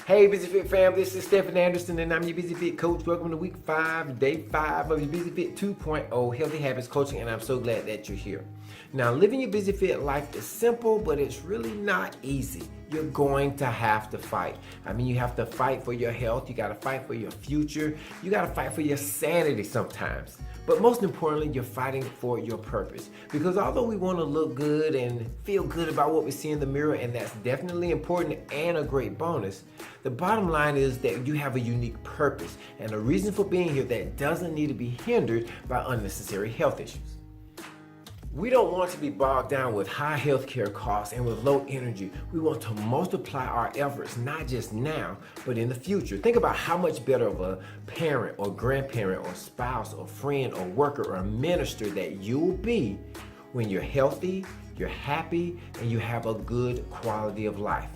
Hey Busy Fit fam, this is Stephen Anderson and I'm your Busy Fit coach. Welcome to week 5, day 5 of your Busy Fit 2.0 Healthy Habits Coaching, and I'm so glad that you're here. Now, living your Busy Fit life is simple, but it's really not easy. You're going to have to fight. I mean, you have to fight for your health, you gotta fight for your future, you gotta fight for your sanity sometimes. But most importantly, you're fighting for your purpose. Because although we want to look good and feel good about what we see in the mirror, and that's definitely important and a great bonus, the bottom line is that you have a unique purpose and a reason for being here that doesn't need to be hindered by unnecessary health issues. We don't want to be bogged down with high healthcare costs and with low energy. We want to multiply our efforts, not just now, but in the future. Think about how much better of a parent or grandparent or spouse or friend or worker or minister that you'll be when you're healthy, you're happy, and you have a good quality of life.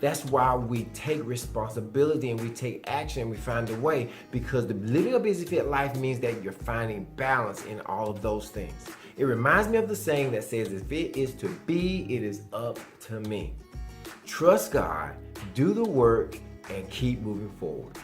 That's why we take responsibility and we take action and we find a way, because the living a busy fit life means that you're finding balance in all of those things. It reminds me of the saying that says, if it is to be, it is up to me. Trust God, do the work, and keep moving forward.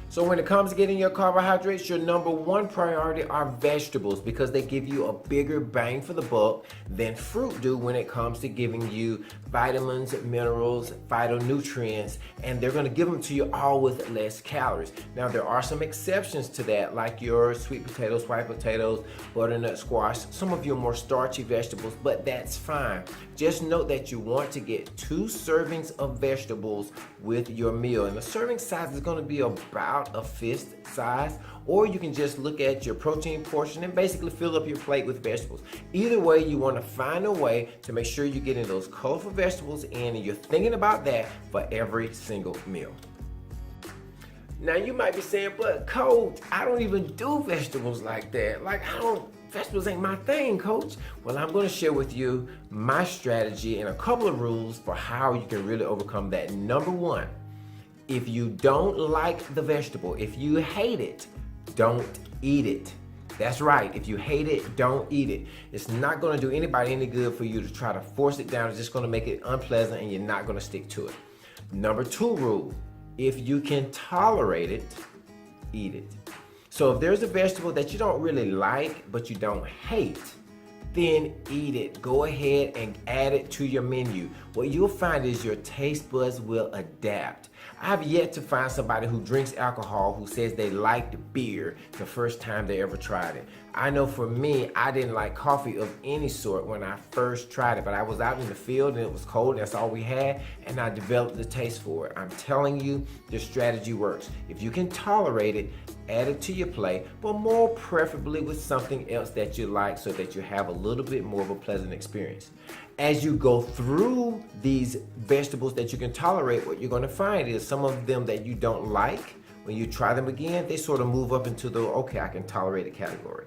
So when it comes to getting your carbohydrates, your number one priority are vegetables, because they give you a bigger bang for the buck than fruit do when it comes to giving you vitamins, minerals, phytonutrients, and they're going to give them to you all with less calories. Now, there are some exceptions to that, like your sweet potatoes, white potatoes, butternut squash, some of your more starchy vegetables, but that's fine. Just note that you want to get 2 servings of vegetables with your meal, and the serving size is going to be about a fist size, or you can just look at your protein portion and basically fill up your plate with vegetables. Either way, you want to find a way to make sure you're getting those colorful vegetables in, and you're thinking about that for every single meal. Now you might be saying, but coach, I don't even do vegetables like that. Vegetables ain't my thing, coach. Well, I'm going to share with you my strategy and a couple of rules for how you can really overcome that. Number 1, if you don't like the vegetable, if you hate it, don't eat it. That's right. If you hate it, don't eat it. It's not going to do anybody any good for you to try to force it down. It's just going to make it unpleasant and you're not going to stick to it. Number 2 rule, if you can tolerate it, eat it. So if there's a vegetable that you don't really like, but you don't hate, then eat it. Go ahead and add it to your menu. What you'll find is your taste buds will adapt. I've yet to find somebody who drinks alcohol who says they liked beer the first time they ever tried it. I know for me, I didn't like coffee of any sort when I first tried it, but I was out in the field and it was cold, that's all we had, and I developed the taste for it. I'm telling you, this strategy works. If you can tolerate it, add it to your plate, but more preferably with something else that you like so that you have a little bit more of a pleasant experience. As you go through these vegetables that you can tolerate, what you're going to find is some of them that you don't like, when you try them again, they sort of move up into the, okay, I can tolerate it category.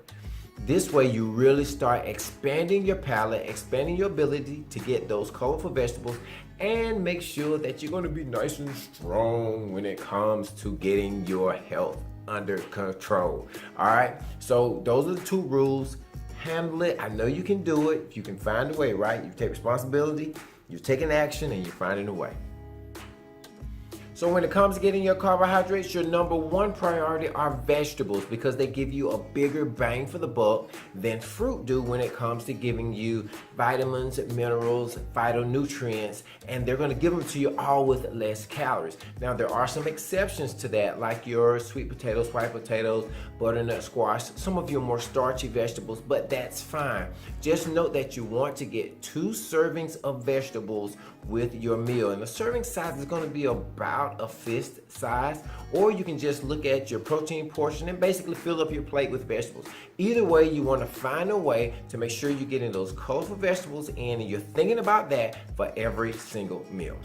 This way you really start expanding your palate, expanding your ability to get those colorful vegetables, and make sure that you're going to be nice and strong when it comes to getting your health under control. All right, so those are the 2 rules. Handle it. I know you can do it. If you can find a way, right? You take responsibility, you're taking action, and you're finding a way. So when it comes to getting your carbohydrates, your number 1 priority are vegetables, because they give you a bigger bang for the buck than fruit do when it comes to giving you vitamins, minerals, phytonutrients, and they're going to give them to you all with less calories. Now, there are some exceptions to that, like your sweet potatoes, white potatoes, butternut squash, some of your more starchy vegetables, but that's fine. Just note that you want to get 2 servings of vegetables with your meal, and the serving size is going to be about a fist size, or you can just look at your protein portion and basically fill up your plate with vegetables. Either way, you want to find a way to make sure you're getting those colorful vegetables in, and you're thinking about that for every single meal.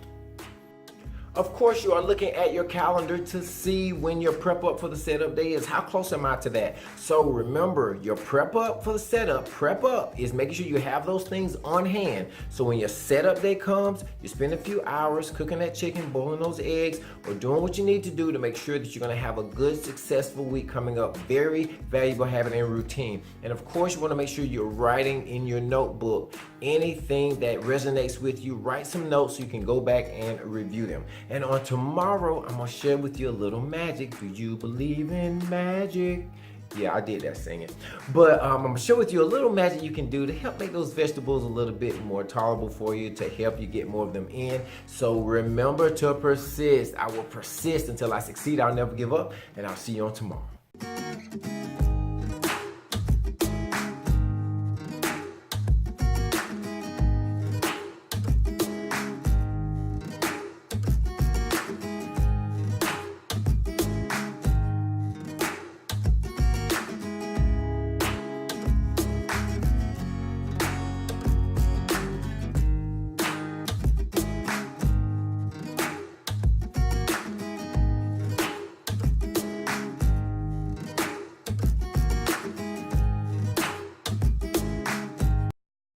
Of course, you are looking at your calendar to see when your prep up for the setup day is. How close am I to that? So remember, your prep up for the setup, prep up is making sure you have those things on hand. So when your setup day comes, you spend a few hours cooking that chicken, boiling those eggs, or doing what you need to do to make sure that you're gonna have a good, successful week coming up. Very valuable habit and routine. And of course, you wanna make sure you're writing in your notebook anything that resonates with you. Write some notes so you can go back and review them. And on tomorrow, I'm gonna share with you a little magic. Do you believe in magic? Yeah, I did that singing. But I'm gonna share with you a little magic you can do to help make those vegetables a little bit more tolerable for you, to help you get more of them in. So remember to persist. I will persist until I succeed. I'll never give up, and I'll see you on tomorrow.